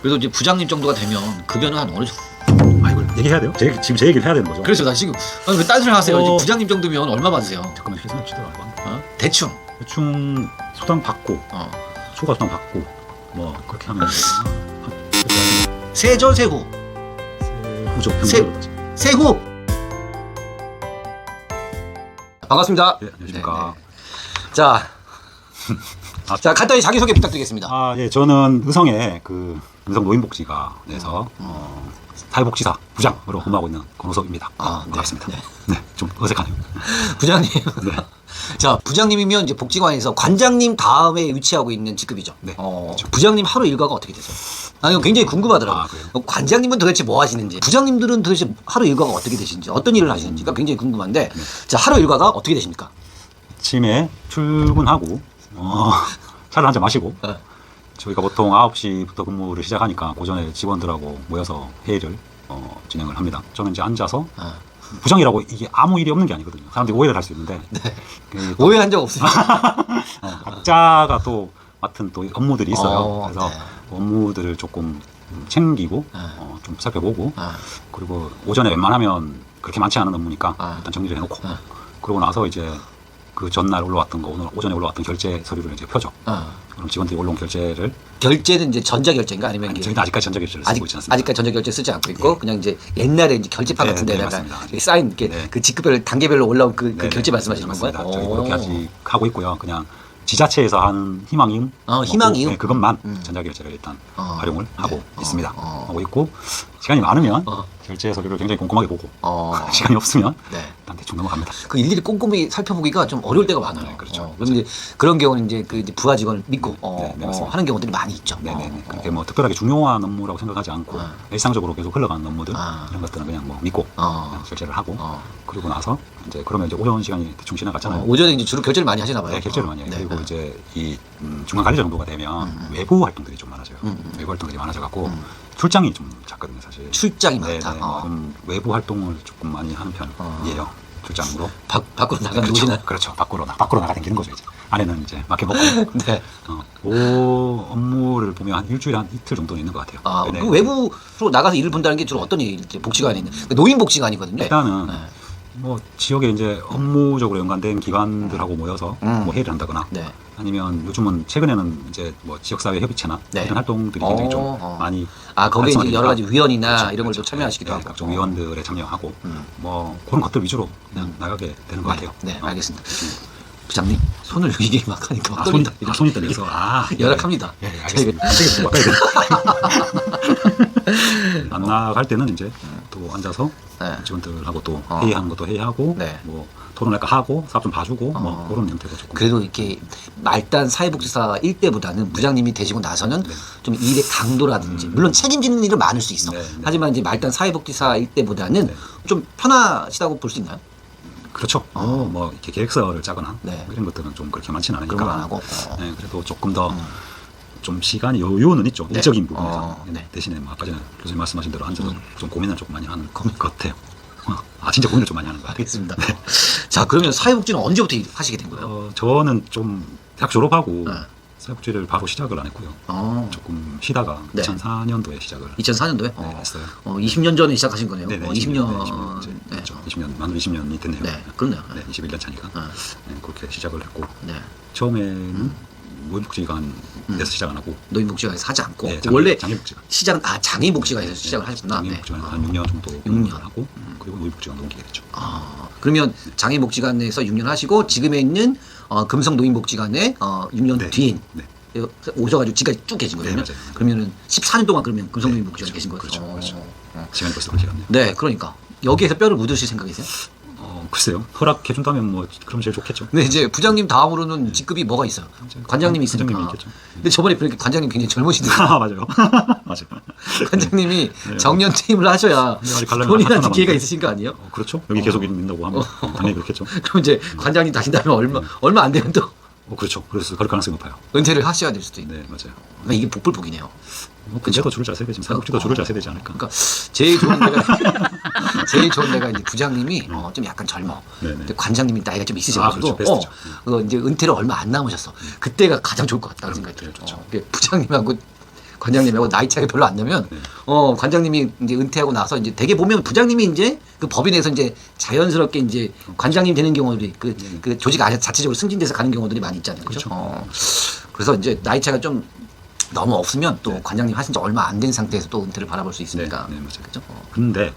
그래서 이제 부장님 정도가 되면 급여는 한 어느 정도? 아 이걸 얘기해야 돼요? 지금 제 얘기를 해야 되는 거죠? 그래서 나 지금 왜 딴 소리 하세요? 이제 부장님 정도면 얼마 받으세요? 잠깐만 계산을 치더라. 대충. 대충 수당 받고 추가 수당 받고 뭐 그렇게 하면 세죠 세후. 세후죠. 세후. 반갑습니다. 네, 안녕하십니까. 자, 자 간단히 자기소개 부탁드리겠습니다. 아, 예, 저는 의성의 그 의성 노인복지관에서 사회복지사 부장으로 근무하고 있는 권호섭입니다. 반갑습니다. 네, 좀 어색하네요. 부장님. 네. 자, 부장님이면 이제 복지관에서 관장님 다음에 위치하고 있는 직급이죠. 네. 그렇죠. 부장님 하루 일과가 어떻게 되세요? 아, 이거 굉장히 궁금하더라고요. 아, 그래요? 관장님은 도대체 뭐 하시는지, 부장님들은 도대체 하루 일과가 어떻게 되시는지, 어떤 일을 하시는지가 굉장히 궁금한데, 자, 하루 일과가 어떻게 되십니까? 아침에 출근하고 차를 한잔 마시고 저희가 보통 9시부터 근무를 시작하니까 오전에 직원들하고 모여서 회의를 진행을 합니다. 저는 이제 앉아서 부장이라고 이게 아무 일이 없는 게 아니거든요. 사람들이 오해를 할 수 있는데 오해한 적 없습니다. 각자가 또 맡은 또 업무들이 있어요. 그래서 업무들을 조금 챙기고 좀 살펴보고 그리고 오전에 웬만하면 그렇게 많지 않은 업무니까 일단 정리를 해놓고 그러고 나서 이제 그 전날 올라왔던 거 오늘 오전에 올라왔던 결제 서류를 이제 펴죠. 그럼 직원들이 올라온 결제를 결제는 이제 전자결제인가 아니면 아니, 저희는 아직까지 전자결제를 쓰고 있지 않습니다. 아직까지 전자결제 쓰지 않고 있고 그냥 이제 옛날에 이제 결제판 같은 데다가 쌓인 이렇게 그 직급별 단계별로 올라온 그 결제 말씀하시는 건가요? 저희 그렇게 아직 하고 있고요. 그냥 지자체에서 한 희망이음, 희망이음 네, 그것만 전자결제를 일단 활용을 하고 있습니다. 하고 있고 시간이 많으면 결제 서류를 굉장히 꼼꼼하게 보고 시간이 없으면 일단 대충 넘어갑니다. 그 일일이 꼼꼼히 살펴보기가 좀 어려울 때가 많아요. 네, 그렇죠. 그럼 이제 그런 경우는 이제 그 이제 부하 직원을 믿고 맞습니다. 하는 경우들이 많이 있죠. 그렇게 뭐 특별하게 중요한 업무라고 생각하지 않고 일상적으로 계속 흘러가는 업무들 이런 것들은 그냥 뭐 믿고 그냥 결제를 하고 그리고 나서 이제 그러면 이제 오전 시간이 대충 지나갔잖아요. 오전에 이제 주로 결제를 많이 하시나 봐요. 네, 결제를 많이 해요. 그리고 이제 이 중간 관리자 정도가 되면 외부 활동들이 좀 많아져요. 외부 활동들이 많아져 갖고 출장이 좀 작거든요, 사실. 출장이 많다. 좀 외부 활동을 조금 많이 하는 편이에요. 출장으로. 밖으로 나가 노시나요? 그렇죠. 밖으로 나가다니는 거죠, 이제. 안에는 이제 맡겨놓고. 네. 그 업무를 보면 한 일주일에 한 이틀 정도 있는 것 같아요. 그 외부로 나가서 일을 본다는 게 주로 어떤 일이지? 복지관에 있는 노인 복지관이거든요. 일단은 뭐 지역에 이제 업무적으로 연관된 기관들하고 모여서 뭐 회의를 한다거나 아니면 요즘은 최근에는 이제 뭐 지역사회 협의체나 이런 활동들이 굉장히 좀 많이 거기에 이제 여러 가지 위원이나 그렇죠, 이런 걸 또 참여하시기도 하고 각종 위원들에 참여하고 뭐 그런 것들 위주로 그냥 나가게 되는 것 같아요. 네, 알겠습니다. 부장님 손을 이게 막 하니까 막 손이 떨린다. 손이 떨려서 열악합니다. 예, 알겠습니다. 안 나갈 때는 이제 또 앉아서 직원들하고 또 회의하는 것도 회의하고 뭐 토론할까 하고 사업 좀 봐주고 뭐 그런 형태로 조금. 그래도 이렇게 말단 사회복지사일 때보다는 부장님이 되시고 나서는 좀 일의 강도라든지 물론 책임지는 일은 많을 수 있어. 하지만 이제 말단 사회복지사일 때보다는 좀 편하시다고 볼 수 있나요? 그렇죠. 뭐 이렇게 계획서를 짜거나 이런 것들은 좀 그렇게 많지는 않으니까. 그런 건 안 하고. 그래도 조금 더 좀 시간이 여유는 있죠. 일적인 부분에서. 대신에 뭐 아까 전에 교수님 말씀하신 대로 앉아서 좀 고민을 조금 많이 하는 것 같아요. 진짜 고민을 좀 많이 하는 것 같아요. 알겠습니다. 자, 그러면 사회복지는 언제부터 하시게 된 거예요? 저는 좀 대학 졸업하고 사회복지를 바로 시작을 안 했고요. 조금 쉬다가 2004년도에 시작을 2004년도에? 했어요. 20년 전에 시작하신 거네요. 네네, 20년. 그렇죠. 20년, 만 20년이 됐네요. 그렇네요. 21년 차니까. 그렇게 시작을 했고 처음에는 노인복지관에서 시작 안 하고 노인복지관에서 하지 않고 원래 장애복지관 시작은 장애복지관에서 시작을 하셨구나. 장애복지관에서 한 6년 정도 6년 하고 그리고 노인복지관 옮기게 됐죠. 그러면 장애복지관에서 6년 하시고 지금에 있는 금성 노인복지관에 6년 뒤인 오셔가지고 지금까지 쭉 계신 거예요. 그러면은 14년 동안 그러면 금성 노인복지관에 계신 거죠. 그렇죠. 시간이 벌써 그렇게 갔네요. 네, 그러니까 여기에서 뼈를 묻으실 생각이세요? 글쎄요. 허락해준다면 뭐 그럼 제일 좋겠죠. 네, 이제 부장님 다음으로는 직급이 뭐가 있어요? 관장님이 있으니까. 관장님이 있겠죠. 근데 저번에 보니까 관장님 굉장히 젊으시더라고요. 맞아요. 맞아요. 관장님이 정년 퇴임을 하셔야 본인한테 기회가 있으신 거 아니에요? 그렇죠. 여기 계속 있는다고 하면 당연히 그렇겠죠. 그럼 이제 관장님 다신다면 얼마 안 되면 또 그렇죠. 그래서 그럴 가능성이 높아요. 은퇴를 하셔야 될 수도 있네. 네, 맞아요. 그러니까 이게 복불복이네요. 근데도 줄을 잘 서야 되지. 사회복지도 줄을 잘 서야 되지 않을까. 그러니까 제일 좋은 데가 이제 부장님이 좀 약간 젊어. 근데 관장님이 나이가 좀 있으셔가지고 이제 은퇴를 얼마 안 남으셨어. 그때가 가장 좋을 것 같다는 생각이 들어요. 부장님하고 관장님하고 나이 차이가 별로 안 나면 관장님이 이제 은퇴하고 나서 이제 대개 보면 부장님이 이제 그 법인에서 이제 자연스럽게 이제 관장님 되는 경우들이 그 조직 자체적으로 승진돼서 가는 경우들이 많이 있잖아요. 그렇죠? 그래서 이제 나이 차이가 좀 너무 없으면 또 관장님 하신 지 얼마 안 된 상태에서 또 은퇴를 바라볼 수 있으니까. 네, 맞아요. 그렇죠? 근데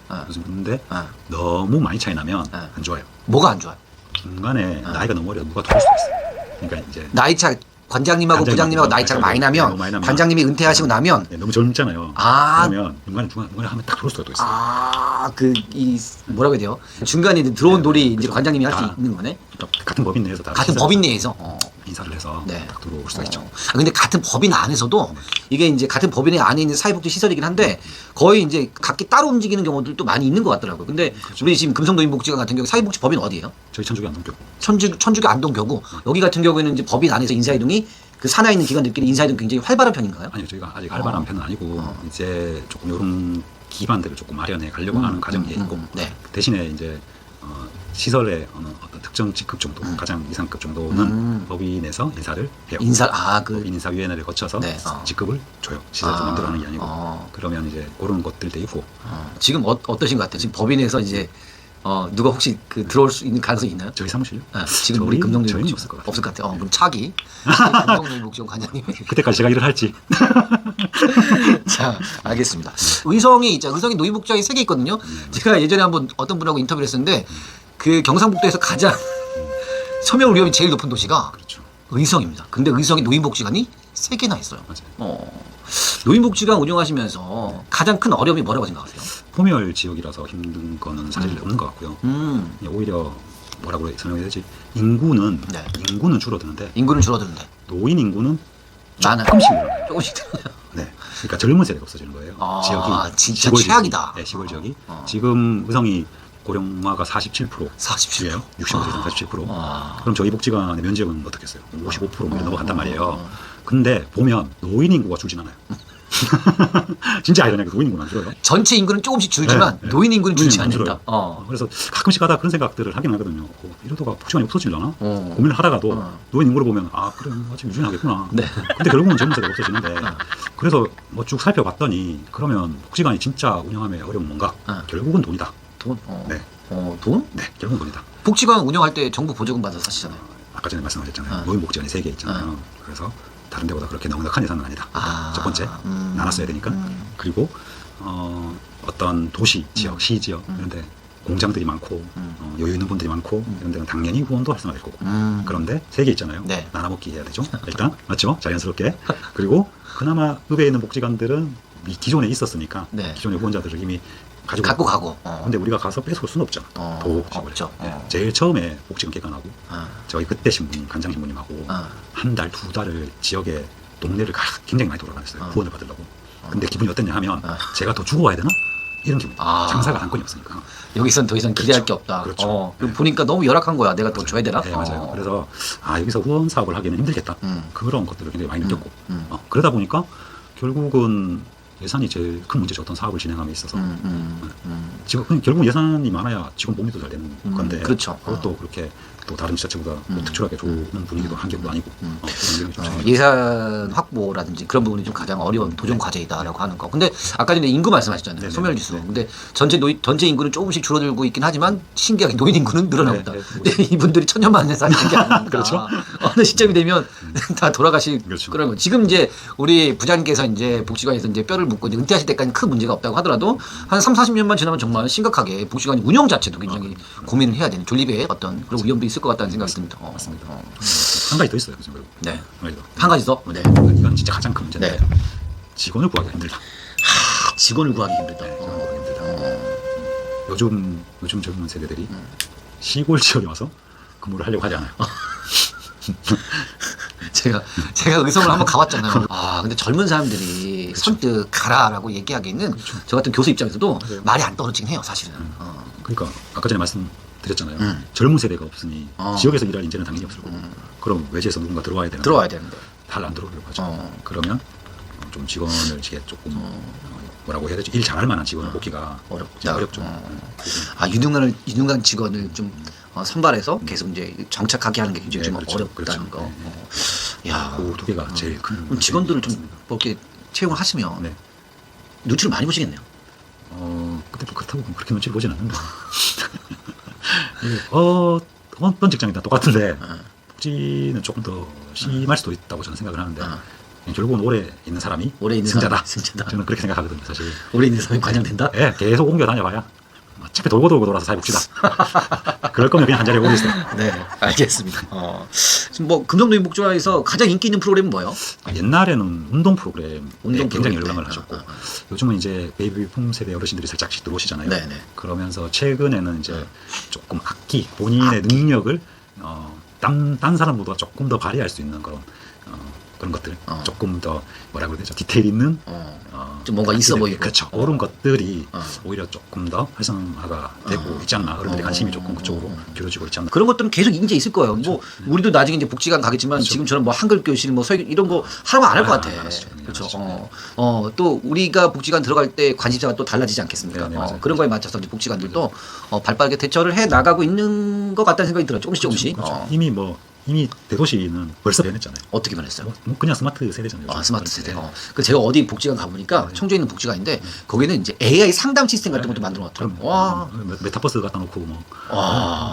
너무 많이 차이 나면 안 좋아요. 뭐가 안 좋아요? 중간에 나이가 너무 어려서 누가 들어올 수가 있어요. 그러니까 이제 나이 차 관장님하고 부장님하고 나이 차가 많이 나면 관장님이 은퇴하시고 나면 너무 젊잖아요. 그러면 중간에 하면 딱 들어올 수가 또 있어요. 이 뭐라고 해야 돼요? 중간에 들어온 돌이 이제 관장님이 할 수 있는 거네. 같은 법인 내에서 다 같은 법인 내에서 인사를 해서 딱 들어올 수가 있죠. 근데 같은 법인 안에서도 이게 이제 같은 법인 안에 있는 사회복지 시설이긴 한데 거의 이제 각기 따로 움직이는 경우들도 많이 있는 것 같더라고요. 근데 우리 지금 금성노인복지관 같은 경우 사회복지 법인 어디예요? 저희 천주교 안동교구. 천주교 안동교구. 여기 같은 경우에는 이제 법인 안에서 인사이동이 그 산하에 있는 기관들끼리 인사이동 굉장히 활발한 편인가요? 아니요, 저희가 아직 활발한 편은 아니고 이제 조금 이런 기반들을 조금 마련해 가려고 하는 과정이 있고 대신에 이제 시설의 어떤 특정 직급 정도, 가장 이상급 정도는 법인에서 인사를 해요. 법인 인사위원회를 거쳐서 직급을 줘요. 시설에서 만들어가는 게 아니고. 그러면 이제 그런 것들 이후. 지금 어떠신 것 같아요? 지금 법인에서 이제 누가 혹시 들어올 수 있는 가능성이 있나요? 저희 사무실요? 지금 우리 금성노인복지관 없을 것 같아요. 없을 것 같아요. 그럼 차기 금성노인복지관 관장님. 그때까지 제가 일을 할지. 자, 알겠습니다. 의성이 노인복지관이 3개 있거든요. 제가 예전에 한번 어떤 분하고 인터뷰를 했었는데 그 경상북도에서 가장 섬유 위험이 제일 높은 도시가 의성입니다. 근데 의성에 노인복지관이 3개나 있어요. 노인복지관 운영하시면서 가장 큰 어려움이 뭐라고 생각하세요? 소멸 지역이라서 힘든 거는 사실 없는 것 같고요. 오히려 뭐라고 설명해야 되지? 인구는 줄어드는데 노인 인구는 조금씩 늘어나요. 조금씩 늘어나요. 네. 그러니까 젊은 세대가 없어지는 거예요. 지역이 진짜 시골 최악이다. 네, 시골 지역이 지금 의성이 고령화가 47%예요. 65세 이상 47%. 그럼 저희 복지관의 면적은 어떻겠어요? 55% 넘어간단 말이에요. 근데 보면 노인 인구가 줄진 않아요. 진짜 아이러니하게 노인 인구는 안 줄어요. 전체 인구는 조금씩 줄지만 노인 인구는 줄지 않는다. 그래서 가끔씩 하다 그런 생각들을 하긴 하거든요. 이러다가 복지관이 없어지려나? 고민을 하다가도 노인 인구를 보면 그래 아직 유지하겠구나. 근데 결국은 젊은 세대가 없어지는데 그래서 뭐 쭉 살펴봤더니 그러면 복지관이 진짜 운영함에 어려운 뭔가? 결국은 돈이다. 돈? 돈? 네, 결국은 돈이다. 복지관 운영할 때 정부 보조금 받아서 사시잖아요. 아까 전에 말씀하셨잖아요. 노인복지관이 3개 있잖아요. 그래서 다른 데보다 그렇게 넉넉한 예산은 아니다. 첫 번째, 나눴어야 되니까. 그리고 어떤 도시 지역, 시 지역 이런 데 공장들이 많고 여유 있는 분들이 많고 이런 데는 당연히 후원도 활성화될 거고. 그런데 3개 있잖아요. 나눠먹기 해야 되죠. 일단 맞죠? 자연스럽게. 그리고 그나마 읍에 있는 복지관들은 기존에 있었으니까 기존의 후원자들을 이미 갖고 가고. 근데 우리가 가서 뺏어올 수는 없잖아. 없죠. 제일 처음에 복지관 개관하고 저희 그때 신부님, 간장 신부님하고 한 달, 2달을 지역에 동네를 굉장히 많이 돌아다녔어요. 후원을 받으려고. 근데 기분이 어땠냐 하면 제가 더 주고 와야 되나? 이런 기분. 장사가 안건이 없으니까. 여기선 더 이상 기대할 게 없다. 보니까 너무 열악한 거야. 내가 더 줘야 되나? 네, 맞아요. 그래서 여기서 후원 사업을 하기는 힘들겠다. 그런 것들을 굉장히 많이 느꼈고. 그러다 보니까 결국은 예산이 제일 큰 문제죠. 어떤 사업을 진행함에 있어서. 지금 결국 예산이 많아야 직원 복리도 잘 되는 건데. 그렇죠. 그것도 그렇게 또 다른 지자체보다 특출하게 좋은 분위기도 한 경우도 아니고. 예산 확보라든지 그런 부분이 좀 가장 어려운 도전 과제이다라고 하는 거. 근데 아까 전에 인구 말씀하셨잖아요. 소멸지수. 근데 전체 인구는 조금씩 줄어들고 있긴 하지만 신기하게 노인 인구는 늘어나고 있다. 근데 이분들이 천년만년에 사는 게 아닙니까? 그렇죠. 어느 시점이 되면 다 돌아가실 거라고. 지금 이제 우리 부장님께서 이제 복지관에서 이제 뼈를 묻고 이제 은퇴하실 때까지 큰 문제가 없다고 하더라도 한 30-40년만 지나면 정말 심각하게 복지관 운영 자체도 굉장히 고민을 해야 되는 존립의 어떤 그런 위험도 있을 것 같다는 생각이 듭니다. 맞습니다. 한 가지 더 있어요. 네. 한 가지 더? 네. 이건 진짜 가장 큰 문제인데 직원을 구하기가 힘들다. 직원을 구하기 힘들다. 요즘 젊은 세대들이 시골 지역에 와서 근무를 하려고 하지 않아요. 제가 의성을 한번 가봤잖아요. 근데 젊은 사람들이 선뜻 가라라고 얘기하기에는 저 같은 교수 입장에서도 말이 안 떨어지긴 해요, 사실은. 그러니까 아까 전에 말씀드렸잖아요. 젊은 세대가 없으니 지역에서 일할 인재는 당연히 없을 거고. 그럼 외지에서 누군가 들어와야 되는데 잘 안 들어오려고 하죠. 그러면 좀 직원을 조금 뭐라고 해야 되지? 일 잘할 만한 직원을 뽑기가 어렵죠. 유능한 직원을 좀 선발해서 계속 이제 정착하게 하는 게 굉장히 좀 어렵다는 거. 그 두 개가 제일 큰 직원들을 좀 이렇게 채용을 하시면 네. 눈치를 많이 보시겠네요. 근데 뭐 그렇다고 그렇게 눈치를 보진 않는데. 어떤 직장이든 똑같은데 복지는 조금 더 심할 수도 있다고 저는 생각을 하는데 결국은 오래 있는 사람이 오래 있는 승자다. 사람이 승자다. 저는 그렇게 생각하거든요, 사실. 오래 있는 사람이 관장된다? 예, 계속 옮겨 다녀봐야 어차피 돌고 돌아서 사회복지다. 그럴 거면 그냥 한 자리에 오고 있어. 네, 알겠습니다. 지금 뭐 금성도인 복지관에서 가장 인기 있는 프로그램은 뭐예요? 옛날에는 운동 프로그램 운동 굉장히 프로그램 열광을 때. 하셨고 요즘은 이제 베이비붐 세대 어르신들이 살짝씩 들어오시잖아요. 네, 네. 그러면서 최근에는 이제 조금 악기 본인의 능력을 딴 사람보다 조금 더 발휘할 수 있는 그런 것들 조금 더 뭐라 그래야 되죠? 디테일 있는 좀 뭔가 있어 보이고. 그렇죠. 그런 것들이 오히려 조금 더 활성화가 되고 있지 않나. 어른들의 관심이 조금 그쪽으로 기울어지고 있지 않나. 그런 것들은 계속 이제 있을 거예요. 뭐 우리도 나중에 이제 복지관 가겠지만 지금처럼 뭐 한글 교실 뭐 서예 이런 거 하라고 안 할 것 같아. 그렇죠. 또 우리가 복지관 들어갈 때 관심사가 또 달라지지 않겠습니까? 네, 맞아요. 그런 거에 맞춰서 이제 복지관들도 발빠르게 대처를 해 나가고 있는 것 같다는 생각이 들어요. 조금씩. 그렇죠. 이미 대도시는 벌써 변했잖아요. 어떻게 변했어요? 그냥 스마트 세대잖아요. 스마트 세대. 네. 그 제가 어디 복지관 가보니까 청주에 있는 복지관인데 거기는 이제 AI 상담 시스템 같은 것도 만들어 놨더라고요. 와. 메타버스 갖다 놓고 뭐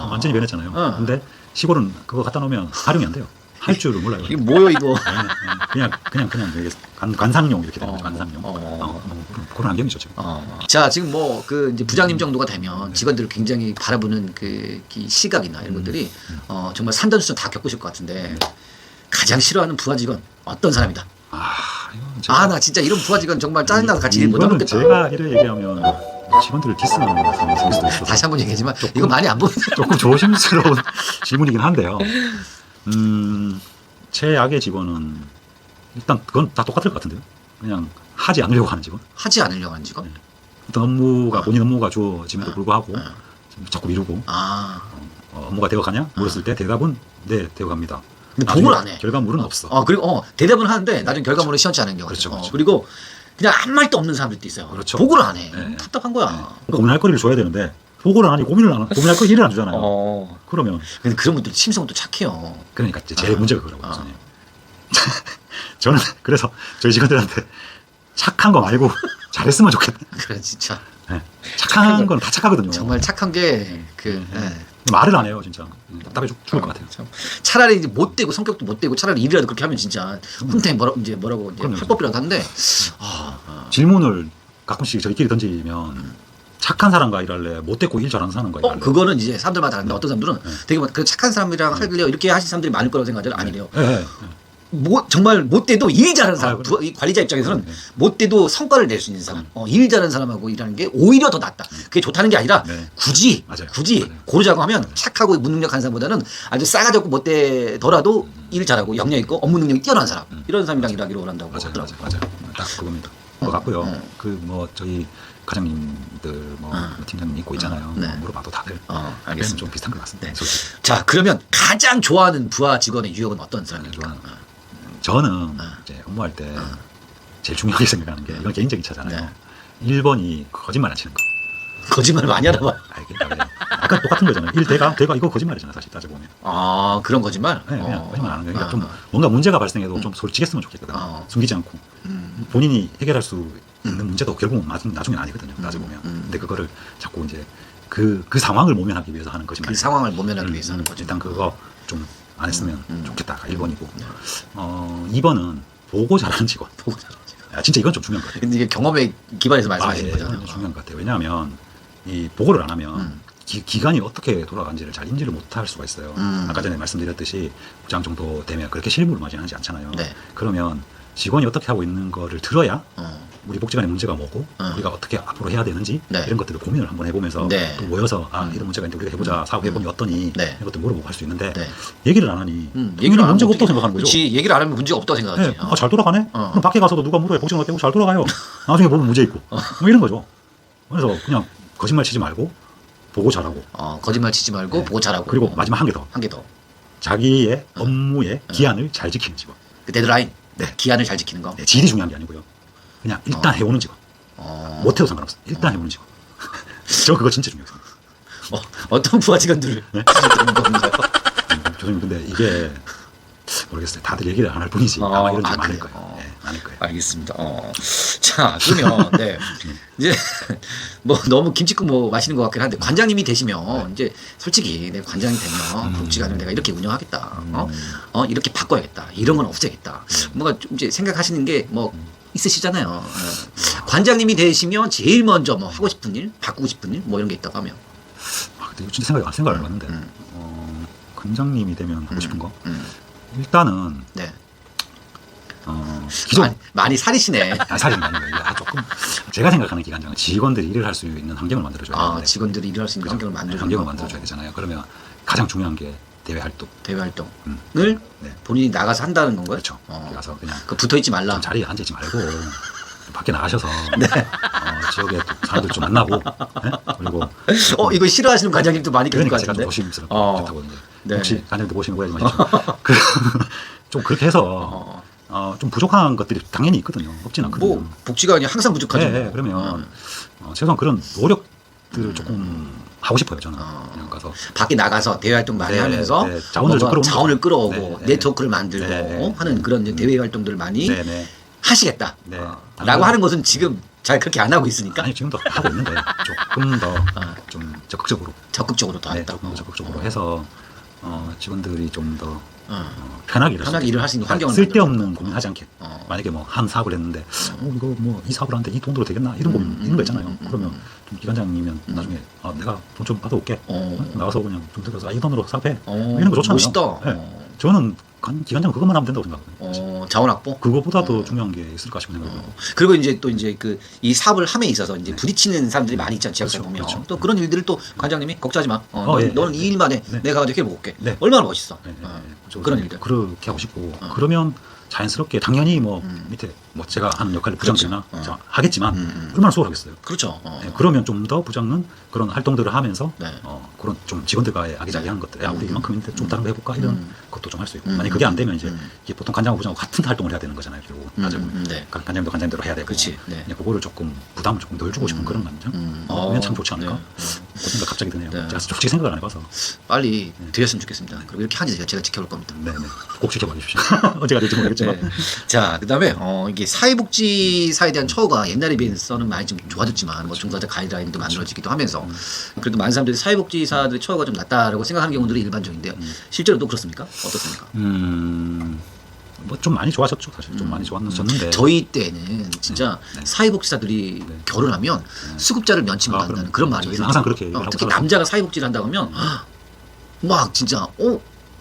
완전히 와. 변했잖아요. 근데 시골은 그거 갖다 놓으면 활용이 안 돼요. 할 줄을 몰라요. 이게 뭐요 이거? 그냥 이게 관상용 이렇게 되는 거죠. 관상용. 그런 환경이죠 지금. 자 지금 뭐 그 이제 부장님 정도가 되면 직원들을 굉장히 바라보는 그 시각이나 이런 것들이 정말 산전수전 다 겪으실 것 같은데 가장 싫어하는 부하 직원 어떤 사람이다? 나 진짜 이런 부하 직원 정말 짜증나서 같이 일 못 하겠다. 제가 이래 얘기하면 직원들을 디스하는 것을 생길 수도 있어서 다시 한번 얘기하지만 이거 많이 안 보이죠? 조금 조심스러운 질문이긴 한데요. 최악의 직원은 일단 그건 다 똑같을 것 같은데요. 그냥 하지 않으려고 하는 직원. 하지 않으려고 하는 직원? 어떤 업무가 본인 업무가 주어짐에도 불구하고 자꾸 미루고 업무가 되어가냐 물었을 때 대답은 네 되어갑니다. 근데 보고를 안 해. 결과물은 없어. 그리고 대답은 하는데 나중에 결과물은 시원치 않은 경우가 있어요. 그렇죠. 그리고 그냥 아무 말도 없는 사람들도 있어요. 그렇죠. 보고를 안 해. 네. 답답한 거야. 고민할 거리를 줘야 되는데 보고를 안 하니 고민할 거리를 안 주잖아요. 그러면 근데 그런 분들 심성도 착해요. 그러니까 제일 문제가 그거라고요. 선생님. 저는 그래서 저희 직원들한테 착한 거 말고 잘했으면 좋겠다. 그래 진짜. 네. 착한 건 다 착하거든요. 정말 착한 게 말을 안 해요 진짜. 답답해 죽을 것 같아요. 차라리 이제 못되고 성격도 못되고 차라리 일이라도 그렇게 하면 진짜 훈태 뭐라고 이제 합법이라도 한데 질문을 가끔씩 저희끼리 던지면 착한 사람과 일할래 못됐고 일 잘하는 사람과 일할래. 그거는 이제 사람들마다 다른데 어떤 사람들은 되게 그 착한 사람이랑 할래요 이렇게 하신 사람들이 많을 거라고 생각하잖아요. 아니래요. 정말 못돼도 일 잘하는 사람, 이 관리자 입장에서는 못돼도 성과를 낼 수 있는 사람, 일 잘하는 사람하고 일하는 게 오히려 더 낫다. 그게 좋다는 게 아니라 굳이 고르자고 하면 착하고 무능력한 사람보다는 아주 싸가지 없고 못되더라도 일 잘하고 역량 있고 업무 능력이 뛰어난 사람 이런 사람이랑 일하기로 원한다고 하더라고요. 맞아요. 딱 그겁니다. 그거 같고요. 그 뭐 저희 과장님들 팀장님 있고 있잖아요. 물어봐도 다들 알겠습니다. 좀 비슷한 것 같습니다. 자 그러면 가장 좋아하는 부하 직원의 유형은 어떤 사람입니까? 저는 이제 업무할 때 제일 중요하게 생각하는 게 이건 개인적인 차잖아요. 1번이 거짓말 안 치는 거. 거짓말을 많이 하나 봐. 아까 똑같은 거잖아요. 대가 이거 거짓말이잖아요. 사실 따져보면. 그런 거짓말? 네, 그냥 거짓말 안 하는 거니까 좀 뭔가 문제가 발생해도 좀 솔직했으면 좋겠거든요. 숨기지 않고. 본인이 해결할 수 있는 문제도 결국은 나중엔 아니거든요. 따져보면. 근데 그거를 자꾸 이제 그 상황을 모면하기 위해서 하는 거짓말. 그 상황을 모면하기 위해서 하는 거짓말. 일단 그거 좀 안 했으면 좋겠다가 1번이고 2번은 보고 잘하는 직원. 진짜 이건 좀 중요한 것 같아요. 근데 이게 경험에 기반해서 말씀하시는 거잖아요. 중요한 것 같아요. 왜냐하면 이 보고를 안 하면 기간이 어떻게 돌아간지를 잘 인지를 못할 수가 있어요. 아까 전에 말씀드렸듯이 부장 정도 되면 그렇게 실무를 맞이하지 않잖아요. 그러면 직원이 어떻게 하고 있는 거를 들어야 우리 복지관의 문제가 뭐고 우리가 어떻게 앞으로 해야 되는지 이런 것들을 고민을 한번 해보면서 또 모여서 이런 문제가 있는데 우리가 해보자 사업해보니 어떠니 이런 것들 물어보고 할 수 있는데 얘기를 안 하니 얘기를 안 문제가 없다고 생각하는 거죠. 그렇지. 얘기를 안 하면 문제가 없다고 생각하지. 잘 돌아가네? 그럼 밖에 가서도 누가 물어요. 복지관 어때고 잘 돌아가요. 나중에 보면 문제 있고 뭐 이런 거죠. 그래서 그냥 거짓말 치지 말고 보고 잘하고 거짓말 치지 말고 보고 잘하고 그리고 마지막 한 개 더 자기의 업무의 기한을 잘 지키는 직원. 그 데드라인 기한을 잘 지키는 거. 질이 중요한 게 아니고요. 그냥 일단 해오는 직원. 못해도 상관없어. 일단 해오는 직원. 저 그거 진짜 중요해요. 어떤 부하 직원들을 교수님 근데 이게 모르겠어요. 다들 얘기를 안 할 뿐이지 아마 이런 줄 많을 거예요. 네, 많을 거예요. 알겠습니다. 자, 그러면 네. 이제 뭐 너무 김치국 뭐 마시는 것 같긴 한데 관장님이 되시면 이제 솔직히 내가 관장이 되면 복지관을 내가 이렇게 운영하겠다. 이렇게 바꿔야겠다. 이런 건 없애야겠다. 뭔가 좀 이제 생각하시는 게 뭐 있으시잖아요. 관장님이 되시면 제일 먼저 뭐 하고 싶은 일, 바꾸고 싶은 일, 뭐 이런 게 있다고 하면. 근데 진짜 생각을 안 했는데 관장님이 되면 하고 싶은 거 일단은 네. 기존 많이 사리시네. 사실 아니에요. 조금 제가 생각하는 기관장은 직원들이 일을 할 수 있는 환경을 만들어줘야 되는데 직원들이 일을 할 수 있는 환경을 만들어줘야 되잖아요. 그러면 가장 중요한 게 대외 활동. 대외 활동을 본인이 나가서 한다는 건가요? 그렇죠. 가서 그냥 붙어 있지 말라. 자리에 앉아 있지 말고 밖에 나가셔서 지역에 사람들 좀 만나고 그리고 이거 싫어하시는 관장님도 많이 계실 것 제가 같은데. 좀 조심스럽다고 네. 혹시 관장님도 보시면 오해하지 마십시오. 좀 그렇게 해서 좀 부족한 것들이 당연히 있거든요. 없진 않거든요. 뭐 복지관이 항상 부족하죠. 네, 그러면 최소한 그런 노력들을 조금 하고 싶어요. 저는 그냥 가서 밖에 나가서 대외 활동 많이 하면서 자원을 끌어오고 네트워크를 만들고 하는 그런 이제 대외 활동들을 많이 하시겠다. 라고 하는 것은 지금 잘 그렇게 안 하고 있으니까. 아니 지금도 하고 있는데 조금 더 좀 적극적으로 더 하겠다. 적극적으로 해서 직원들이 좀 더 편하게 일을 할 수 있는 환경을 쓸데없는 고민하지 않게 만약에 뭐 한 사업을 했는데 이거 뭐 이 사업을 하는데 이 돈으로 되겠나 이런 고민 이런 거 있잖아요. 그러면 좀 기관장이면 나중에 내가 돈 좀 받아올게 나가서 그냥 좀 들어서 이 돈으로 사업해 이런 거 좋잖아요. 멋있다. 네. 저는 기관장 그것만 하면 된다고 생각해요. 자원 확보? 그거보다 더 중요한 게 있을까 싶은 생각이 들어요. 그리고 이제 또 이제 이 사업을 함에 있어서 이제 부딪히는 사람들이 많이 있잖아요. 지역사 보면 또 그런 일들을 또 관장님이 걱정하지 마. 너는 이 일만 해. 내가 가서 해보고 올게. 얼마나 멋있어. 그런 일들. 그렇게 하고 싶고 그러면 자연스럽게 당연히 뭐 밑에 뭐 제가 하는 역할을 부장들이나 하겠지만 얼마나 수월하겠어요. 그렇죠. 그러면 좀 더 부장은 그런 활동들을 하면서 그런 좀 직원들과의 아기자기한 것들, 우리 이만큼인데 좀 다른 거 해볼까 이런 것도 좀 할 수 있고 만약 그게 안 되면 이제 이게 보통 관장하고 부장하고 같은 활동을 해야 되는 거잖아요. 결국 관장님도 관장님대로 해야 되고, 그거를 조금 부담을 조금 덜 주고 싶은 그런 관장. 그러면 참 좋지 않을까? 그 생각 갑자기 드네요. 제가 솔직히 생각을 안 해봐서 빨리 되었으면 좋겠습니다. 그리고 이렇게 하는지 제가 지켜볼 겁니다. 꼭 지켜봐 주십시오. 언제가 될지 모르겠지만. 자, 그다음에 이게 사회복지사에 대한 처우가 옛날에 비해서는 많이 좀 좋아졌지만 뭐 종사자 가이드라인도 만들어지기도 하면서 그래도 많은 사람들이 사회복지사들의 처우가 좀 낮다라고 생각하는 경우들이 일반적인데요. 실제로 또 그렇습니까? 어떻습니까? 뭐 좀 많이 좋아졌죠. 사실 좀 많이 좋아졌는데 저희 때는 진짜 사회복지사들이 결혼하면 수급자를 면치 못한다는 그런 말이 있어요. 항상 그렇게 특히 남자가 사회복지를 한다고 하면 막 진짜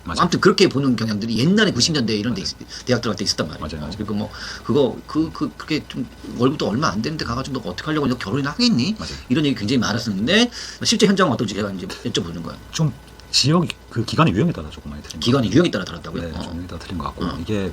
아무튼 그렇게 보는 경향들이 옛날에 90년대 이런 데 대학 들어갈 때 있었단 말이에요. 맞아요. 그리고 뭐 그거 그렇게 좀 월급도 얼마 안 되는데 가가지고 너 어떻게 하려고 너 결혼이나 하겠니? 맞아요. 이런 얘기 굉장히 많았었는데 실제 현장은 어떤지 제가 이제 여쭤보는 거예요. 좀 지역 그 기관의 유형에 따라 조금 많이 틀린 것 기관의 유형에 따라 다르다고요? 네, 좀 유형에 따라 틀린 것 같고 이게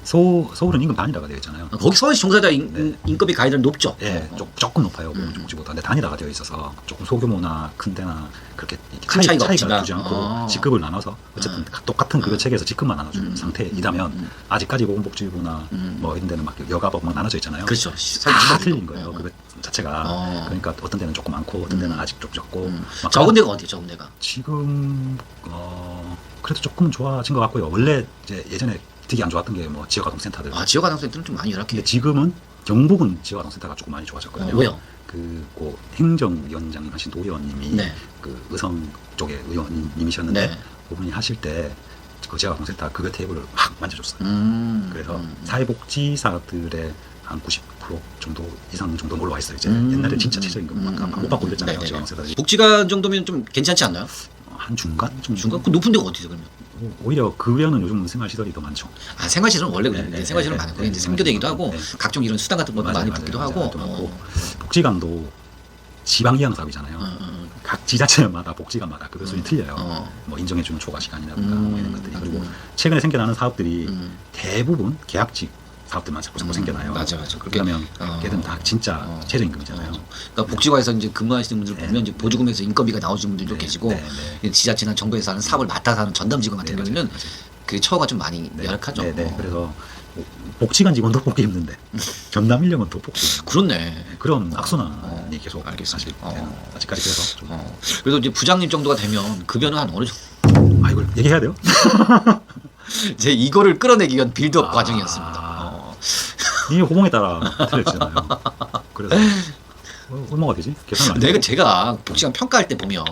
서울은 임금 단위라가 되어 있잖아요. 거기 서울시 종사자 인건비 가이드는 높죠? 네, 조금 높아요. 복지보다. 근데 단위라가 되어 있어서 조금 소규모나 큰 데나 그렇게 큰 차이가 두지 않고 직급을 나눠서 어쨌든 똑같은 급여 체계에서 직급만 나눠주는 상태이다면 아직까지 보건복지부나 뭐 이런 데는 막 여가법 막 나눠져 있잖아요. 그렇죠. 다 틀린 거예요. 급여 자체가. 그러니까 어떤 데는 조금 많고 어떤 데는 아직 좀 적고. 적은 데가 어디예요? 적은 데가? 지금 그래도 조금 좋아진 것 같고요. 원래 이제 예전에 되게 안 좋았던 게 뭐 지역아동센터들. 지역아동센터는 좀 많이 열악해요. 근데 지금은 경북은 지역아동센터가 조금 많이 좋아졌거든요. 왜요? 그 행정위원장님 하신 노의원님이 그 의성 쪽의 의원님이셨는데 그분이 하실 때 그 지역아동센터 급여 테이블을 막 만져줬어요. 그래서 사회복지사들의 한 90% 정도 이상 정도 올라와 있어요. 이제 옛날에 진짜 최저임금 못 받고 이랬잖아요. 지역아동센터들이. 복지관 정도면 좀 괜찮지 않나요? 한 중간? 중간? 그 높은 데가 어디죠 그러면? 오히려 급여는 요즘 생활시설이 더 많죠. 생활시설은 원래 그래요. 생활시설은 많고 이제 생교대기도 하고 각종 이런 수당 같은 것도 많이 받기도 하고. 복지관도 지방이양 사업이잖아요. 각 지자체마다 복지관마다 급여 수준이 틀려요. 뭐 인정해주는 초과 시간이라든가 뭐 이런 것들이. 그리고 최근에 생겨나는 사업들이 대부분 계약직 사업들만 자꾸 생겨나요. 맞아. 그러면 걔들은 다 진짜 최저임금이잖아요. 그러니까 복지관에서 이제 근무하시는 분들 보면 이제 보조금에서 인건비가 나오시는 분들도 계시고 지자체나 정부에서 하는 사업을 맡아서 하는 전담직원 같은 경우는 그 처우가 좀 많이 열악하죠. 그래서 복지관 직원도 뽑기 힘든데 전담 인력은 더 뽑기 힘든데. 그렇네. 그런 악순환이 계속 사실 아직까지 그래서 그래도 이제 부장님 정도가 되면 급여는 한 어느 정도? 이걸 얘기해야 돼요? 이제 이거를 끌어내기 위한 빌드업 과정이었습니다. 이 호봉에 따라 틀렸잖아요. 그래서 얼마가 되지? 계산 안 내가 되고. 제가 복지관 평가할 때 보면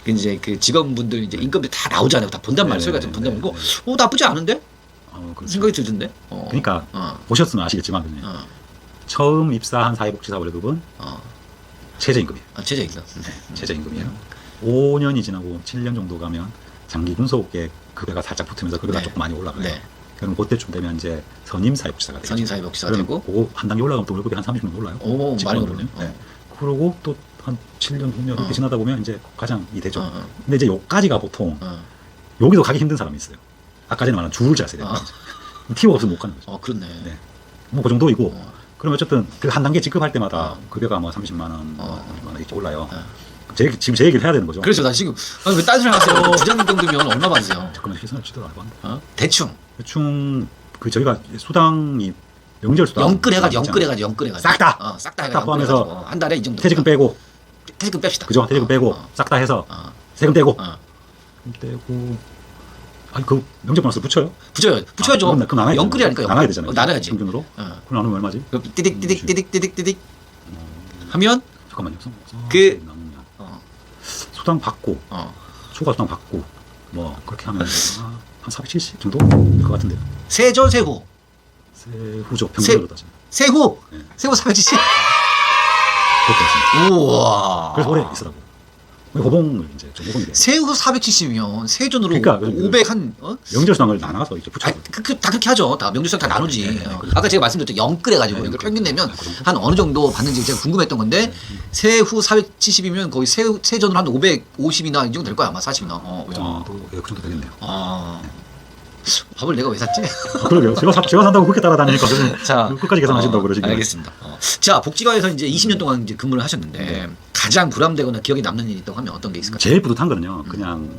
그 이제 그 직원분들 이제 임금들 다 나오잖아요. 다 본단 말이에요. 소리 같은 본단이고, 나쁘지 않은데? 그렇죠. 생각이 들던데. 그러니까 보셨으면 아시겠지만 처음 입사한 사회복지사 월급은 최저임금이에요. 최저임금. 최저임금이에요. 5년이 지나고 7년 정도 가면 장기 군속의 급여가 살짝 붙으면서 급여가 조금 많이 올라가요. 네. 그럼 그때쯤 되면 이제 선임 사회복지사가 되죠. 선임 사회복지사가 되고, 그거 한 단계 올라가면 또 월급이 한 30만 올라요. 오, 많이 오르네요. 네. 그러고 또 한 7년, 6년 이렇게 지나다 보면 이제 과장이 되죠. 근데 이제 요까지가 보통 여기도 가기 힘든 사람이 있어요. 아까 전에 말한 줄을 잘 서야 되는 거죠. 티오가 없으면 못 가는 거죠. 그렇네. 네. 뭐 그 정도이고, 그럼 어쨌든 그 한 단계 직급할 때마다 급여가 뭐 30만 원, 이렇게 올라요. 지금 제 얘기를 해야 되는 거죠. 그래서 나 지금 왜 딴 소리 하세요? 부장님 정도면 얼마 받으세요? 잠깐만 계산을 치더라도 안 돼. 대충 그 저희가 수당이 명절 수당 영끌해가지고 싹 다! 싹 다 다 포함해서 한 달에 이 정도 퇴직금 빼고, 퇴직금 뺍시다. 그죠? 퇴직금 빼고 싹 다 해서 세금 떼고 아니 그 명절 보너스 붙여요? 붙여야죠. 그럼 나눠야죠. 영끌이 하니까 나눠야 되잖아요. 나눠야지. 평균으로. 그럼 나누면 얼마지? 그럼 띠딕 하면 잠깐만요. 그- 나누면 수당 받고 초과 수당 받고 뭐 그렇게 하면 한 470 정도 것 같은데요. 세후 세후죠. 평균으로 따지면. 세후 네. 세후 470. 그렇게 했습니다. 우와. 그래서 오래 있으라고. 호봉을 이제 좀 호봉이 돼요. 세후 470이면 세전으로 그러니까 500 한 명절 수당을 나눠서 이렇게 붙여. 다 그렇게 하죠. 다 명주수당 다 나누지. 아까 제가 말씀드렸죠. 영끌해가지고 이거 평균 내면 한 어느 정도 받는지 제가 궁금했던 건데 세후 470이면 거의 세전으로 한 550이나 이 정도 될 거야 아마 40이나. 그 정도 되겠네요. 밥을 내가 왜 샀지? 그러게요. 제가 산다고 그렇게 따라다니니까 자, 끝까지 계산하신다고 그러시길래. 알겠습니다. 자, 복지관에서 이제 20년 동안 이제 근무를 하셨는데 가장 부담되거나 기억에 남는 일이 있다고 하면 어떤 게 있을까요? 제일 뿌듯한 거는요. 그냥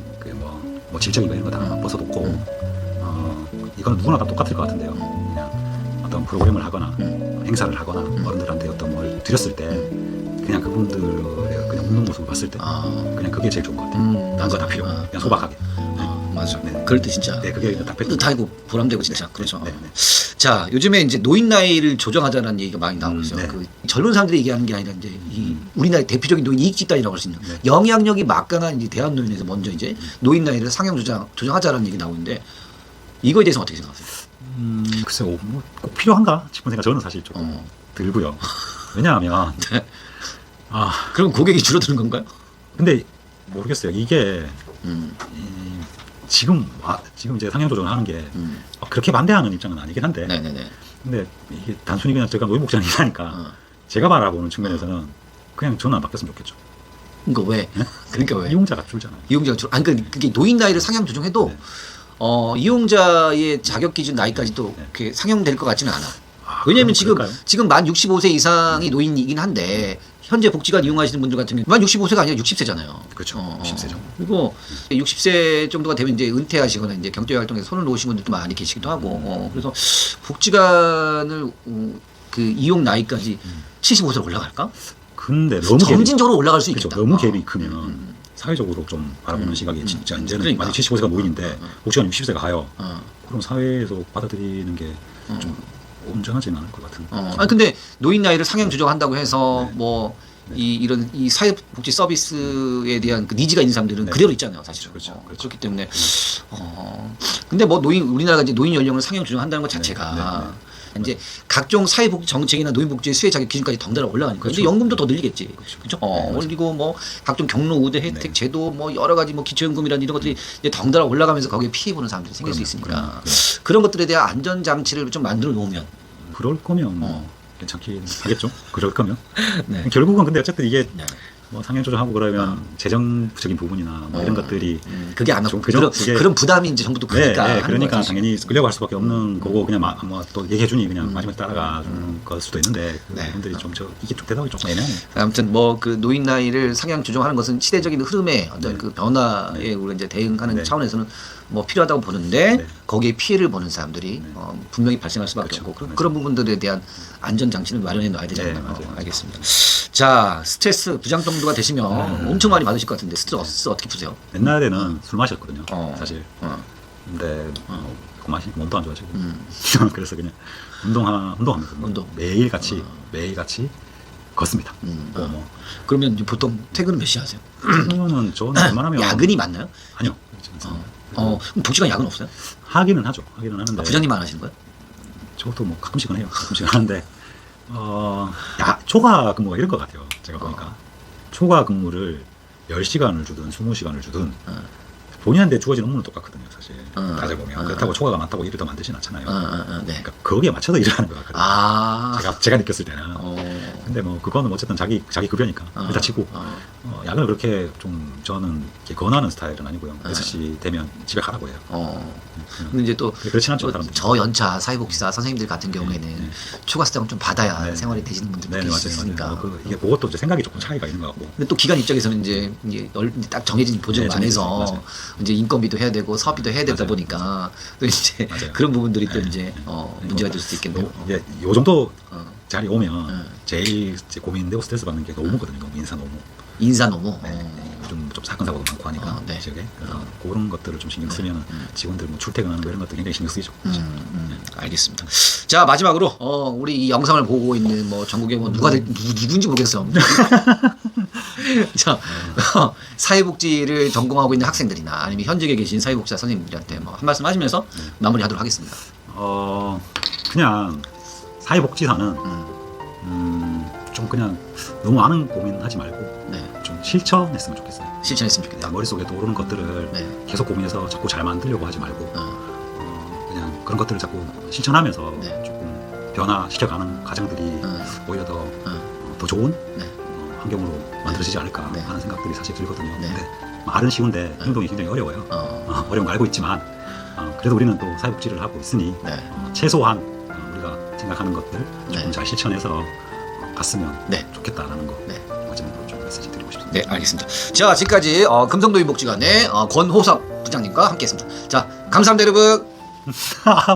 뭐 질적인 거 이런 거 다 벗어놓고 이건 누구나 다 똑같을 것 같은데요. 그냥 어떤 프로그램을 하거나 행사를 하거나 어른들한테 어떤 뭘 드렸을 때 그냥 그분들의 그냥 웃는 모습을 봤을 때 그냥 그게 제일 좋은 것 같아요. 다른 거 다 필요 없고 그냥 소박하게. 맞아. 네. 그럴 때 진짜. 네, 그게 딱 뿌듯하고 보람되고 진짜. 그렇죠. 네. 자, 요즘에 이제 노인 나이를 조정하자는 얘기가 많이 나오고 있어요. 네. 그 젊은 사람들이 얘기하는 게 아니라 이제 이 우리나라의 대표적인 노인 이익 집단이라고 할 수 있는 영향력이 막강한 이제 대한노인에서 먼저 이제 노인 나이를 상향 조정하자라는 얘기 나오는데 이거에 대해서 어떻게 생각하세요? 글쎄요, 꼭 필요한가 싶은 생각 저는 사실 조금 들고요. 왜냐하면 그럼 고객이 줄어드는 건가요? 근데 모르겠어요. 이게 지금 이제 상향 조정을 하는 게 그렇게 반대하는 입장은 아니긴 한데. 네네네. 근데 이게 단순히 그냥 제가 노인복지관 일하니까 제가 바라보는 측면에서는 그냥 저는 안 바뀌었으면 좋겠죠. 그러니까 왜? 네? 그러니까 왜? 이용자가 줄잖아요. 이용자가 줄. 아니 그게 노인 나이를 상향 조정해도 이용자의 자격 기준 나이까지도 이렇게 상향될 것 같지는 않아. 왜냐하면 지금 만 65세 이상이 노인이긴 한데 현재 복지관 이용하시는 분들 같은 경우 만 65세가 아니라 60세잖아요. 그렇죠. 60세죠. 그리고 60세 정도가 되면 이제 은퇴하시거나 이제 경제 활동에 손을 놓으신 분들도 많이 계시기도 하고 그래서 복지관을 그 이용 나이까지 75세로 올라갈까? 근데 너무 점진적으로 올라갈 수 있겠다. 너무 갭이 크면 사회적으로 좀 바라보는 시각이 진짜 이제는 그러니까. 만약 75세가 노인인데 복지관 60세가 가요. 그럼 사회에서 받아들이는 게 좀 온전하지는 않을 것 같은. 아니 근데 노인 나이를 상향 조정한다고 해서 뭐 이런 이 사회복지 서비스에 대한 그 니즈가 있는 사람들은 그대로 있잖아요, 사실은. 그렇죠. 그렇기 때문에 근데 뭐 우리나라가 이제 노인 연령을 상향 조정한다는 것 자체가 이제 각종 사회복지 정책이나 노인복지의 수혜 자격 기준까지 덩달아 올라가니까 그렇죠. 이제 연금도 더 늘리겠지, 그렇죠? 올리고 뭐 각종 경로 우대 혜택 제도 뭐 여러 가지 뭐 기초연금이라는 이런 것들이 이제 덩달아 올라가면서 거기에 피해 보는 사람들이 생길 수 있으니까 그런 것들에 대한 안전 장치를 좀 만들어 놓으면. 그럴 거면 괜찮긴 하겠죠. 그럴 거면. 네. 결국은 근데 어쨌든 이게 뭐 상향 조정하고 그러면 재정적인 부분이나 뭐 이런 것들이 그게 안 좀 그런 부담이 이제 정부도 크니까. 네, 하는 그러니까 거지. 당연히 끌려고 할 수밖에 없는 거고 그냥 또 얘기해주니 그냥 마지막에 따라가 주는 걸 수도 있는데 그분들이 좀 이게 좀 대답이 조금 애매하네. 아무튼 뭐 그 노인 나이를 상향 조정하는 것은 시대적인 흐름에 어떤 그 변화에 우리가 이제 대응하는 차원에서는 뭐 필요하다고 보는데 거기에 피해를 보는 사람들이 분명히 발생할 수밖에 없고 그런 부분들에 대한 안전 장치를 마련해 놔야 되지 않나. 알겠습니다. 자, 스트레스 부장 정도가 되시면 엄청 많이 받으실 것 같은데 스트레스 어떻게 푸세요? 옛날에는 술 마셨거든요. 사실 근데 그 맛이 몸도 안 좋아지고 그래서 그냥 운동하면서 운동. 매일 같이 걷습니다. 뭐 그러면 이제 보통 퇴근은 몇 시에 하세요? 그러면은 저는 웬만하면 야근이 많나요? 아니요. 그렇지 않습니다. 그럼 복지관 야근 없어요? 하기는 하는데 부장님만 하시는 거예요? 저도 뭐 가끔씩은 해요. 가끔씩은 하는데 초과 근무가 이런 것 같아요. 제가 보니까 초과 근무를 10시간을 주든 20시간을 주든 본인한테 주어진 업무는 똑같거든요. 사실 따져보면 그렇다고 초과가 많다고 일을 더 만들진 않잖아요. 네. 그러니까 거기에 맞춰서 일을 하는 것 같거든요. 제가 느꼈을 때는. 근데 뭐 그거는 어쨌든 자기 급여니까 일단 치고 야근을 그렇게 좀 저는 이렇게 권하는 스타일은 아니고요. 6시 되면 집에 가라고 해요. 근데 이제 또 그렇진 않죠, 사람들이. 저연차 사회복지사 선생님들 같은 경우에는 초과 수당을 좀 받아야 생활이 되시는 분들도 계시니까. 이게 그것도 이제 생각이 조금 차이가 있는 것 같고. 근데 또 기관 입장에서는 이제 딱 정해진 보증 안에서 맞아요. 이제 인건비도 해야 되고 사업비도 해야 되다 보니까 또 이제 그런 부분들이 또 이제 문제가 될 수도 있겠네요. 이제 요 정도 자리 오면 제일 이제 고민되고 스트레스 받는 게 노무거든요. 인사 노무. 좀 사건 사고도 많고 하니까 지역에 그래서 그런 것들을 좀 신경 쓰면 직원들 뭐 출퇴근하는 거 이런 것도 굉장히 신경 쓰이죠. 알겠습니다. 자 마지막으로 우리 이 영상을 보고 있는 뭐 전국에 뭐 누군지 모르겠어. 자 사회복지를 전공하고 있는 학생들이나 아니면 현직에 계신 사회복지사 선생님들한테 뭐 한 말씀 하시면서 마무리하도록 하겠습니다. 그냥 사회복지사는 좀 그냥 너무 많은 고민하지 말고 좀 실천했으면 좋겠어요. 실천했으면 좋겠다. 머릿속에 떠오르는 것들을 계속 고민해서 자꾸 잘 만들려고 하지 말고 그냥 그런 것들을 자꾸 실천하면서 조금 변화시켜가는 과정들이 오히려 더 좋은 환경으로 만들어지지 않을까 하는 생각들이 사실 들거든요. 근데 말은 쉬운데 행동이 굉장히 어려워요. 어려운 거 알고 있지만 그래도 우리는 또 사회복지를 하고 있으니 최소한 우리가 생각하는 것들 조금 잘 실천해서 갔으면 좋겠다라는 거 마지막으로 좀 메시지 드리고 싶습니다. 네, 알겠습니다. 자, 지금까지 금성도의복지관의 권호섭 부장님과 함께했습니다. 자, 감사합니다, 여러분.